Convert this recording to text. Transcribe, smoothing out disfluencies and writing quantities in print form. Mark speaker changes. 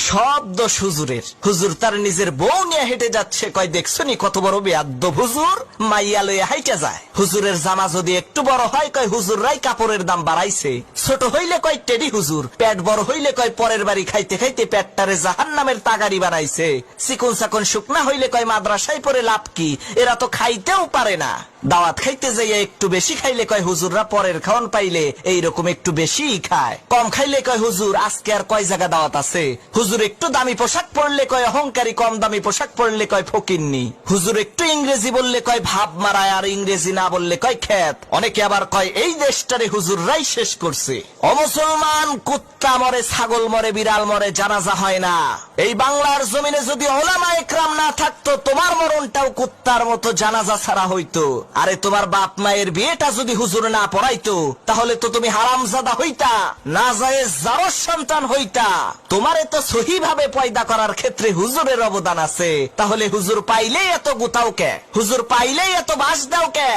Speaker 1: সব দোষ হুজুরের। হুজুর তার নিজের বউ নিয়ে হেঁটে যাচ্ছে, কয় দেখছনি কত বড় বেয়াদ্দব হুজুর, মাইয়া লইয়া হাইটা যায়। হুজুরের জামা যদি একটু বড় হয়, কয় হুজুররাই কাপড়ের দাম বাড়াইছে। ছোট হইলে কয় টেডি হুজুর, পেট বড় হইলে কয় পরের বাড়ি খাইতে খাইতে পেটটারে জাহান্নামের তাগারি বানাইছে। চিকন চাকন শুকনা হইলে কয় মাদ্রাসায় পড়ে লাভ কি, এরা তো খাইতেও পারে না। দাওয়াত খাইতে যাইয়া একটু বেশি খাইলে কয় হুজুররা পরের খাওয়ান পাইলে এইরকম একটু বেশি খায়। কম খাইলে কয় হুজুর আজকে আর কয় জায়গা দাওয়াত আছে। হুজুর একটু দামি পোশাক পরলে কয় অহংকারী, কম দামি পোশাক পরলে কয় ফকিন্নি। হুজুর একটু ইংরেজি বললে কয় ভাব মারায়, আর ইংরেজি না বললে কয় খ্যাত। অনেকে আবার কয় এই দেশটারে হুজুররাই শেষ করছে। অমুসলমান, কুত্তা মরে, ছাগল মরে, বিড়াল মরে, জানাজা হয় না। এই বাংলার জমিনে যদি ওলামা একরাম না থাকতো, তোমার মরণটাও কুত্তার মতো জানাজা ছাড়া হইতো। আরে তোমার বাপ মায়ের বিয়েটা যদি হুজুর না পড়াইতো, তাহলে তো তুমি হারামজাদা হইতা, নাজায়েজ জারজ সন্তান হইতা। তোমারে তো সহি ভাবে পয়দা করার ক্ষেত্রে হুজুরের অবদান আছে। তাহলে হুজুর পাইলেই এত গুতাও কে? হুজুর পাইলেই এত বাস দাও কে?